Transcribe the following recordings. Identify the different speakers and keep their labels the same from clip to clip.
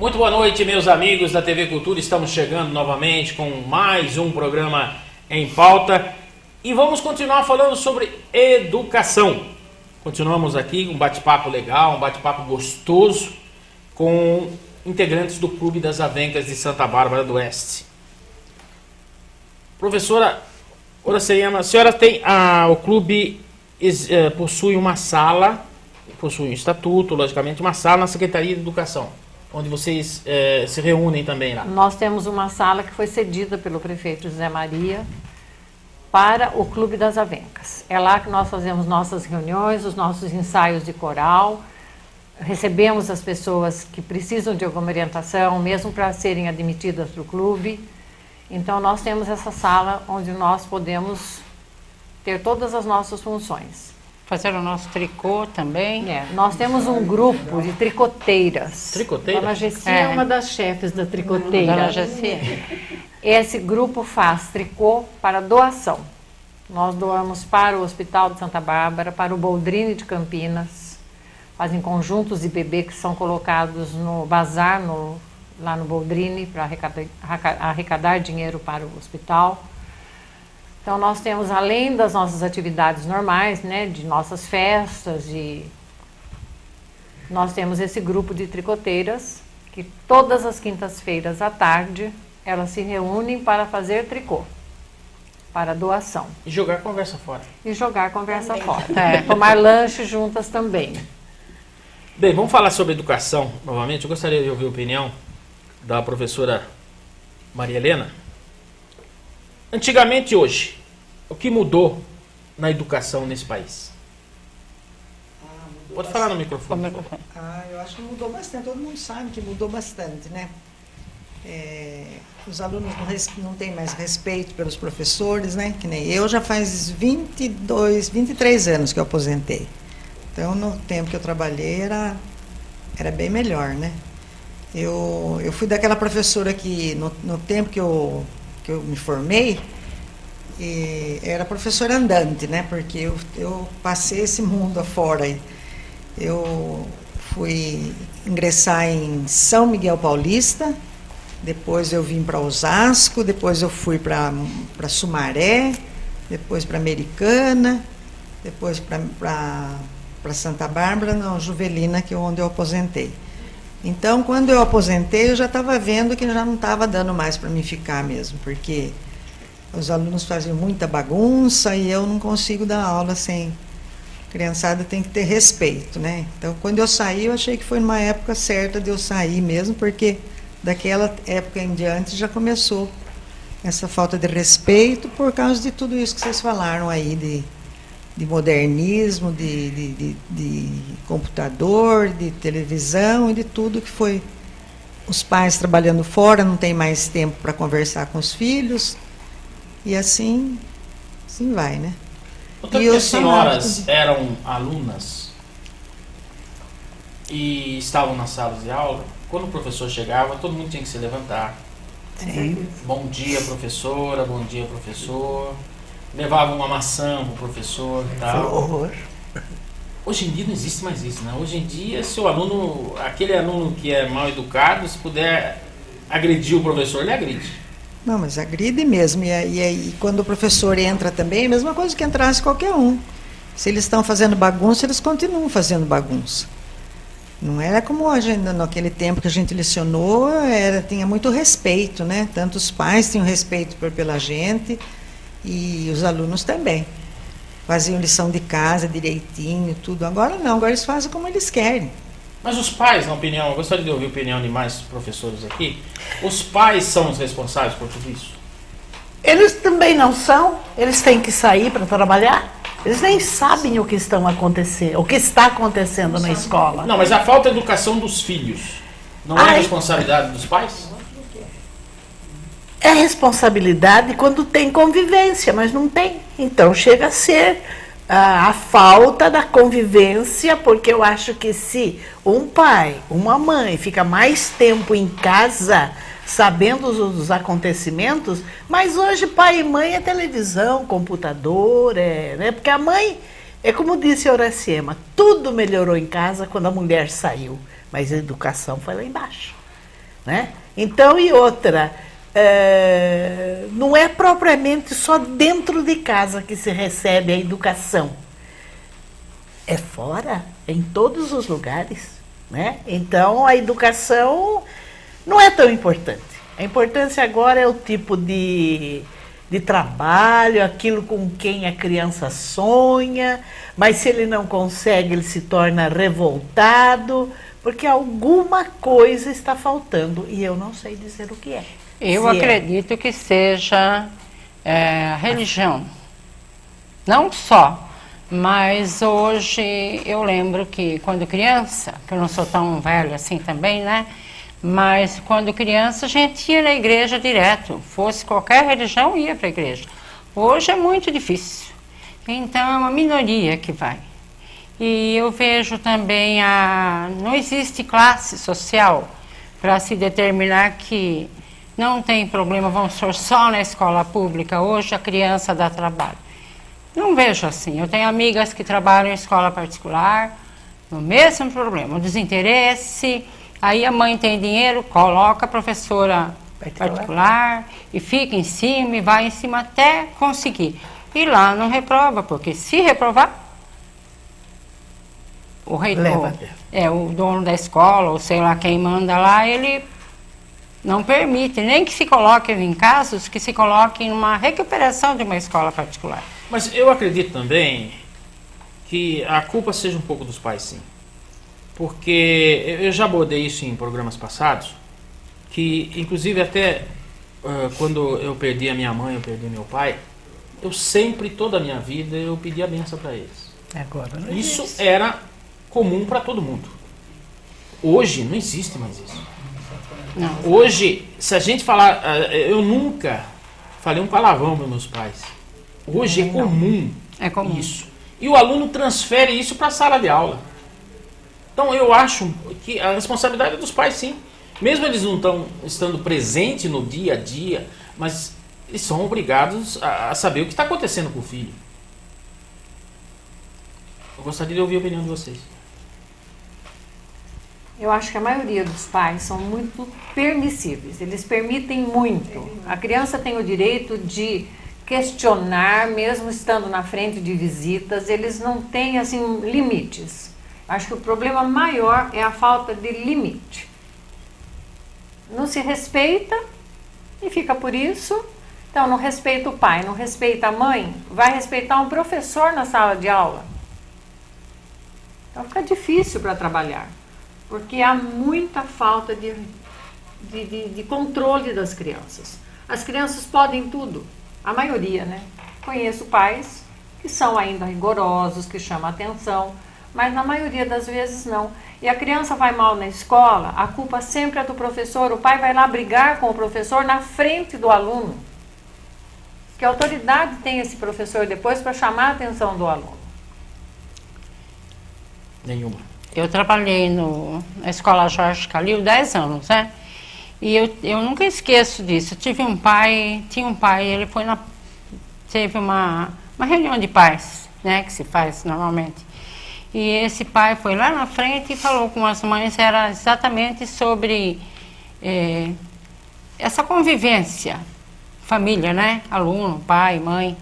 Speaker 1: Muito boa noite, meus amigos da TV Cultura. Estamos chegando novamente com mais um programa em pauta e vamos continuar falando sobre educação. Continuamos aqui com um bate-papo legal, um bate-papo gostoso com integrantes do Clube das Avencas de Santa Bárbara do Oeste. Professora Oracema, a senhora tem o clube possui uma sala, possui um estatuto, logicamente, uma sala na Secretaria de Educação, onde vocês se reúnem também lá.
Speaker 2: Nós temos uma sala que foi cedida pelo prefeito José Maria para o Clube das Avencas. É lá que nós fazemos nossas reuniões, os nossos ensaios de coral, recebemos as pessoas que precisam de alguma orientação, mesmo para serem admitidas para o clube. Então nós temos essa sala onde nós podemos ter todas as nossas funções.
Speaker 3: Fazer o nosso tricô também.
Speaker 2: Nós temos um grupo de tricoteiras.
Speaker 1: Tricoteiras?
Speaker 2: Dona Gessia é uma das chefes da tricoteira.
Speaker 3: Dona Gessia.
Speaker 2: Esse grupo faz tricô para doação. Nós doamos para o Hospital de Santa Bárbara, para o Boldrini de Campinas. Fazem conjuntos de bebê que são colocados no bazar, lá no Boldrini, para arrecadar dinheiro para o hospital. Então nós temos, além das nossas atividades normais, né, de nossas festas, nós temos esse grupo de tricoteiras, que todas as quintas-feiras à tarde, elas se reúnem para fazer tricô, para doação.
Speaker 1: E jogar conversa fora.
Speaker 2: E jogar conversa fora. Tomar lanche juntas também.
Speaker 1: Bem, vamos falar sobre educação novamente. Eu gostaria de ouvir a opinião da professora Maria Helena. Antigamente e hoje, o que mudou na educação nesse país? Pode falar no microfone.
Speaker 4: Eu acho que mudou bastante. Todo mundo sabe que mudou bastante, né? Os alunos não têm mais respeito pelos professores, né? Que nem eu, já faz 23 anos que eu aposentei. Então, no tempo que eu trabalhei, era bem melhor, né? Eu fui daquela professora que, no tempo que eu me formei, era professora andante, né? Porque eu passei esse mundo afora aí. Eu fui ingressar em São Miguel Paulista, depois eu vim para Osasco, depois eu fui para Sumaré, depois para Americana, depois para Santa Bárbara, não, Juvelina, que é onde eu aposentei. Então, quando eu aposentei, eu já estava vendo que já não estava dando mais para mim ficar mesmo, porque os alunos faziam muita bagunça e eu não consigo dar aula sem... Criançada tem que ter respeito, né? Então, quando eu saí, eu achei que foi numa época certa de eu sair mesmo, porque daquela época em diante já começou essa falta de respeito por causa de tudo isso que vocês falaram aí, de modernismo, de computador, de televisão e de tudo que foi. Os pais trabalhando fora, não tem mais tempo para conversar com os filhos, e assim vai, né?
Speaker 1: Tanto que as senhoras eram alunas e estavam nas salas de aula, quando o professor chegava, todo mundo tinha que se levantar.
Speaker 4: Sim.
Speaker 1: Bom dia, professora, bom dia, professor. Levava uma maçã pro professor e tal. Hoje em dia não existe mais isso, né? Hoje em dia, se o aluno, aquele aluno que é mal educado, se puder agredir o professor, ele agride.
Speaker 4: Não, mas agride mesmo. E quando o professor entra também, é a mesma coisa que entrasse qualquer um. Se eles estão fazendo bagunça, eles continuam fazendo bagunça. Não era como a gente, naquele tempo que a gente lecionou, tinha muito respeito, né? Tanto os pais tinham respeito pela gente e os alunos também. Faziam lição de casa direitinho, tudo. Agora não, agora eles fazem como eles querem.
Speaker 1: Mas os pais, na opinião, eu gostaria de ouvir a opinião de mais professores aqui, os pais são os responsáveis por tudo isso?
Speaker 5: Eles também não são, eles têm que sair para trabalhar, eles nem sabem o que está acontecendo na escola.
Speaker 1: Não, mas a falta de educação dos filhos não é responsabilidade dos pais?
Speaker 5: É responsabilidade quando tem convivência, mas não tem. Então chega a ser a falta da convivência, porque eu acho que se um pai, uma mãe fica mais tempo em casa sabendo os acontecimentos, mas hoje pai e mãe é televisão, computador, né? Porque a mãe, é como disse a Oracema, tudo melhorou em casa quando a mulher saiu, mas a educação foi lá embaixo. né? Então, e outra, não é propriamente só dentro de casa que se recebe a educação. É fora, é em todos os lugares, né? Então, a educação não é tão importante. A importância agora é o tipo de trabalho, aquilo com quem a criança sonha, mas se ele não consegue, ele se torna revoltado, porque alguma coisa está faltando e eu não sei dizer o que é.
Speaker 3: Eu acredito que seja a religião. Não só, mas hoje eu lembro que quando criança, que eu não sou tão velha assim também, né? Mas quando criança a gente ia na igreja direto, fosse qualquer religião ia para a igreja. Hoje é muito difícil, então é uma minoria que vai. E eu vejo também não existe classe social para se determinar que não tem problema, vamos ser só na escola pública, hoje a criança dá trabalho. Não vejo assim, eu tenho amigas que trabalham em escola particular, no mesmo problema, o desinteresse. Aí a mãe tem dinheiro, coloca a professora particular e fica em cima e vai em cima até conseguir. E lá não reprova, porque se reprovar, o reitor, o dono da escola, ou sei lá quem manda lá, ele não permite, nem que se coloque em casos, que se coloque em uma recuperação de uma escola particular.
Speaker 1: Mas eu acredito também que a culpa seja um pouco dos pais, sim. Porque eu já abordei isso em programas passados, que inclusive até quando eu perdi a minha mãe, eu perdi meu pai, eu sempre, toda a minha vida, eu pedi a benção para eles.
Speaker 5: Agora não
Speaker 1: Isso
Speaker 5: existe.
Speaker 1: era comum para todo mundo. Hoje não existe mais isso.
Speaker 3: Não.
Speaker 1: Hoje, se a gente falar, eu nunca falei um palavrão para meus pais. Hoje é comum isso. E o aluno transfere isso para a sala de aula. Então eu acho que a responsabilidade é dos pais, sim. Mesmo eles não estando presentes no dia a dia, mas eles são obrigados a saber o que está acontecendo com o filho. Eu gostaria de ouvir a opinião de vocês.
Speaker 2: Eu acho que a maioria dos pais são muito permissíveis, eles permitem muito. A criança tem o direito de questionar, mesmo estando na frente de visitas, eles não têm assim limites. Acho que o problema maior é a falta de limite. Não se respeita e fica por isso. Então, não respeita o pai, não respeita a mãe, vai respeitar um professor na sala de aula. Então, fica difícil para trabalhar, porque há muita falta de controle das crianças. As crianças podem tudo, a maioria, né? Conheço pais que são ainda rigorosos, que chamam atenção, mas na maioria das vezes não. E a criança vai mal na escola, a culpa sempre é do professor, o pai vai lá brigar com o professor na frente do aluno. Que autoridade tem esse professor depois para chamar a atenção do aluno?
Speaker 1: Nenhuma.
Speaker 3: Eu trabalhei na escola Jorge Calil 10 anos, né? E eu nunca esqueço disso. Tinha um pai, ele foi teve uma reunião de pais, né, que se faz normalmente. E esse pai foi lá na frente e falou com as mães, era exatamente sobre essa convivência, família, né? Aluno, pai, mãe.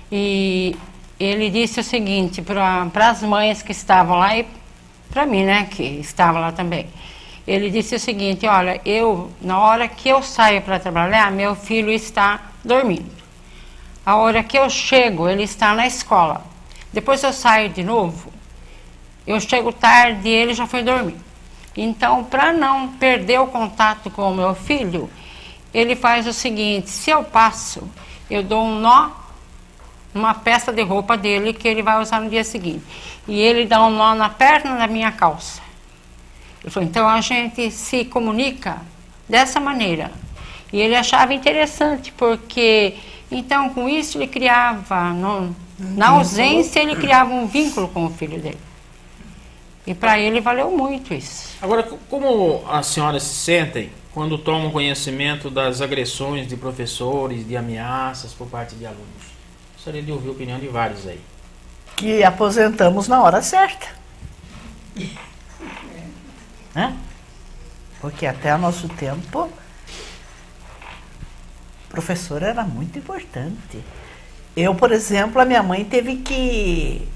Speaker 3: E ele disse o seguinte para as mães que estavam lá e para mim, né, que estava lá também. Ele disse o seguinte: olha, na hora que eu saio para trabalhar, meu filho está dormindo. A hora que eu chego, ele está na escola. Depois eu saio de novo, eu chego tarde e ele já foi dormir. Então, para não perder o contato com o meu filho, ele faz o seguinte: se eu passo, eu dou um nó numa peça de roupa dele que ele vai usar no dia seguinte. E ele dá um nó na perna da minha calça. Ele falou, então a gente se comunica dessa maneira. E ele achava interessante, porque então com isso ele criava, na ausência ele criava um vínculo com o filho dele. E para ele valeu muito isso.
Speaker 1: Agora, como as senhoras se sentem quando tomam conhecimento das agressões de professores, de ameaças por parte de alunos? Gostaria de ouvir a opinião de vários aí.
Speaker 5: Que aposentamos na hora certa. Hã? Porque até o nosso tempo, professor era muito importante. Eu, por exemplo, a minha mãe teve que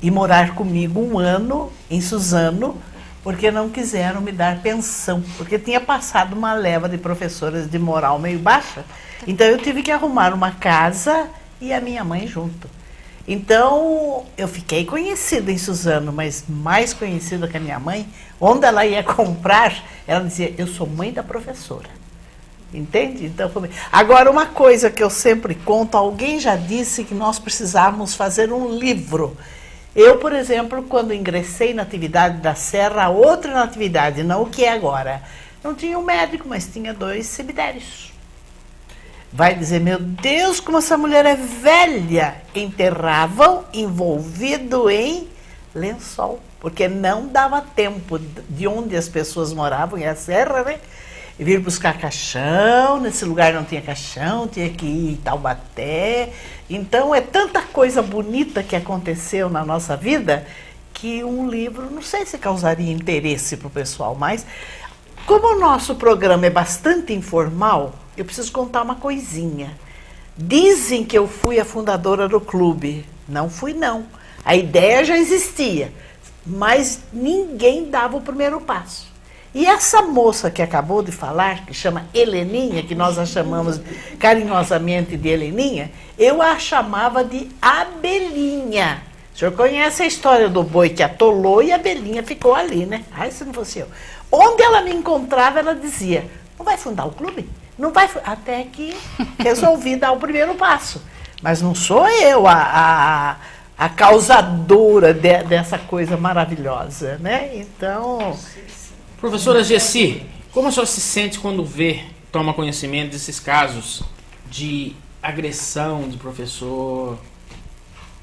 Speaker 5: ir morar comigo 1 ano em Suzano, porque não quiseram me dar pensão, porque tinha passado uma leva de professoras de moral meio baixa, então eu tive que arrumar uma casa e a minha mãe junto. Então, eu fiquei conhecida em Suzano, mas mais conhecida que a minha mãe, onde ela ia comprar, ela dizia, eu sou mãe da professora. Entende? Então, agora, uma coisa que eu sempre conto, alguém já disse que nós precisávamos fazer um livro. Eu, por exemplo, quando ingressei na atividade da Serra, outra natividade, não o que é agora, não tinha um médico, mas tinha 2 cemitérios. Vai dizer, meu Deus, como essa mulher é velha. Enterravam envolvido em lençol, porque não dava tempo de onde as pessoas moravam, e a Serra, né? E vir buscar caixão, nesse lugar não tinha caixão, tinha que ir em Taubaté. Então, é tanta coisa bonita que aconteceu na nossa vida, que um livro, não sei se causaria interesse para o pessoal, mas como o nosso programa é bastante informal, eu preciso contar uma coisinha. Dizem que eu fui a fundadora do clube. Não fui, não. A ideia já existia, mas ninguém dava o primeiro passo. E essa moça que acabou de falar, que chama Heleninha, que nós a chamamos carinhosamente de Heleninha, eu a chamava de Abelhinha. O senhor conhece a história do boi que atolou e a abelhinha ficou ali, né? Ai, se não fosse eu. Onde ela me encontrava, ela dizia, não vai fundar o clube? Não vai, até que resolvi dar o primeiro passo. Mas não sou eu a causadora dessa coisa maravilhosa, né? Então...
Speaker 1: Professora Gessi, como a senhora se sente quando toma conhecimento desses casos de agressão de professor?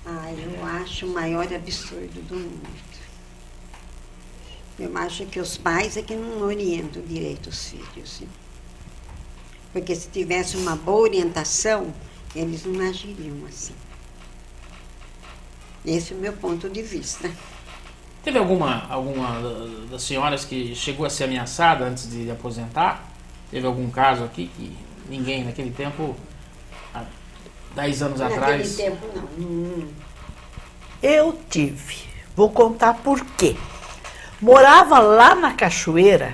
Speaker 6: Eu acho o maior absurdo do mundo. Eu acho que os pais é que não orientam direito os filhos. Hein? Porque se tivesse uma boa orientação, eles não agiriam assim. Esse é o meu ponto de vista.
Speaker 1: Teve alguma das senhoras que chegou a ser ameaçada antes de aposentar? Teve algum caso aqui que ninguém naquele tempo, há 10 anos atrás...
Speaker 6: Naquele tempo não.
Speaker 5: Eu tive. Vou contar por quê. Morava lá na Cachoeira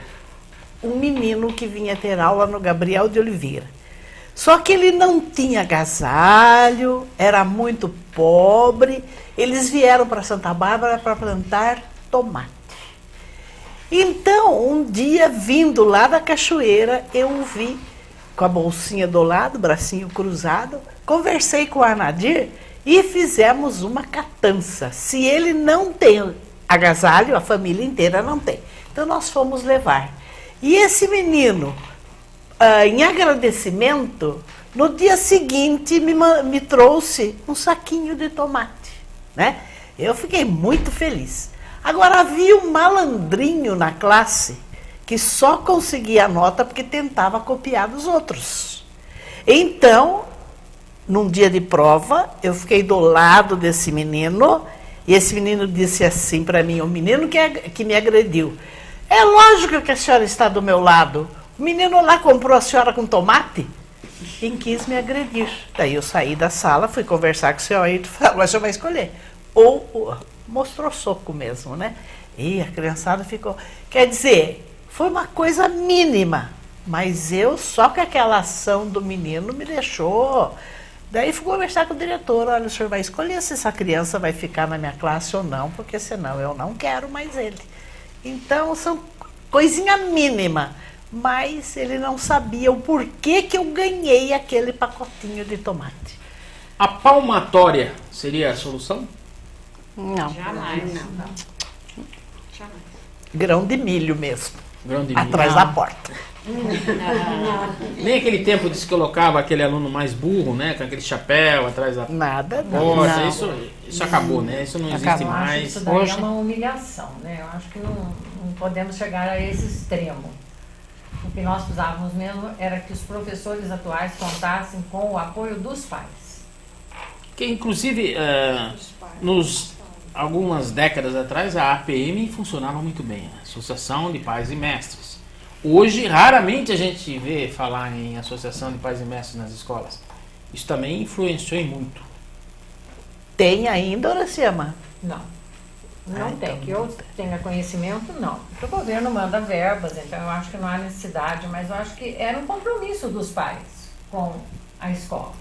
Speaker 5: um menino que vinha ter aula no Gabriel de Oliveira. Só que ele não tinha agasalho, era muito pobre. Eles vieram para Santa Bárbara para plantar tomate. Então, um dia, vindo lá da Cachoeira, eu o vi com a bolsinha do lado, bracinho cruzado, conversei com o Anadir e fizemos uma catança. Se ele não tem agasalho, a família inteira não tem. Então, nós fomos levar. E esse menino, em agradecimento, no dia seguinte me trouxe um saquinho de tomate, né? Eu fiquei muito feliz. Agora, havia um malandrinho na classe que só conseguia a nota porque tentava copiar dos outros. Então, num dia de prova, eu fiquei do lado desse menino e esse menino disse assim para mim, o menino que me agrediu, é lógico que a senhora está do meu lado. O menino lá comprou a senhora com tomate e quis me agredir. Daí eu saí da sala, fui conversar com o senhor e falou, a senhora vai escolher. Ou mostrou soco mesmo, né? E a criançada ficou... Quer dizer, foi uma coisa mínima, mas só que aquela ação do menino me deixou... Daí fui conversar com o diretor, olha, o senhor vai escolher se essa criança vai ficar na minha classe ou não, porque senão eu não quero mais ele. Então, são coisinha mínima, mas ele não sabia o porquê que eu ganhei aquele pacotinho de tomate.
Speaker 1: A palmatória seria a solução?
Speaker 3: Não.
Speaker 2: Jamais.
Speaker 5: Grão de milho mesmo,
Speaker 1: Grão de milho.
Speaker 5: atrás da porta.
Speaker 1: Nem aquele tempo se colocava aquele aluno mais burro, né? Com aquele chapéu atrás da
Speaker 5: Nada, não.
Speaker 1: porta.
Speaker 3: Não.
Speaker 1: Isso acabou, né? Isso não existe
Speaker 3: Acabou.
Speaker 2: Eu acho
Speaker 1: mais.
Speaker 2: isso daí
Speaker 3: Hoje-
Speaker 2: é uma humilhação, né? Eu acho que não podemos chegar a esse extremo. O que nós precisávamos mesmo era que os professores atuais contassem com o apoio dos pais.
Speaker 1: Que inclusive, algumas décadas atrás, a APM funcionava muito bem, a Associação de Pais e Mestres. Hoje, raramente a gente vê falar em associação de pais e mestres nas escolas. Isso também influenciou em muito.
Speaker 5: Tem ainda, Horacema?
Speaker 2: Não. Não
Speaker 5: Ah,
Speaker 2: tem.
Speaker 5: então
Speaker 2: Que eu tenha conhecimento, não. O governo manda verbas, então eu acho que não há necessidade, mas eu acho que era um compromisso dos pais com a escola.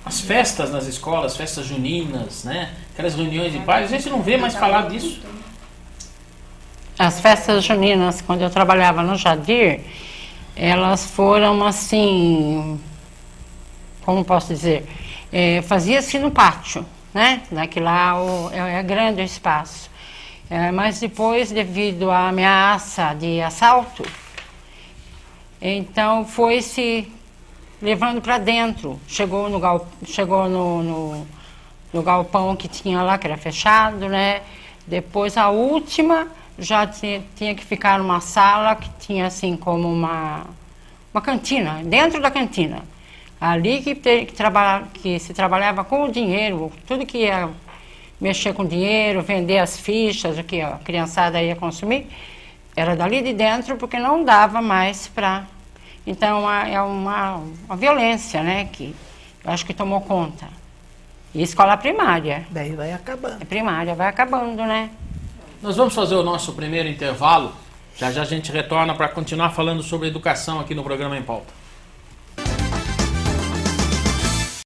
Speaker 1: As festas nas escolas, festas juninas, né? Aquelas reuniões de pais, a gente não vê mais falar disso.
Speaker 3: As festas juninas, quando eu trabalhava no Jadir, elas foram assim, como posso dizer, fazia-se no pátio, né? Daqui lá é grande o espaço. Mas depois, devido à ameaça de assalto, então foi se levando para dentro. Chegou no galpão que tinha lá, que era fechado, né? Depois a última já tinha que ficar numa sala que tinha assim como uma cantina, dentro da cantina. Ali que se trabalhava com o dinheiro, tudo que ia mexer com dinheiro, vender as fichas, o que a criançada ia consumir, era dali de dentro, porque não dava mais para... Então é uma violência, né, que eu acho que tomou conta. E escola primária.
Speaker 5: Daí vai acabando.
Speaker 3: A primária vai acabando, né?
Speaker 1: Nós vamos fazer o nosso primeiro intervalo. Já já a gente retorna para continuar falando sobre educação aqui no programa Em Pauta.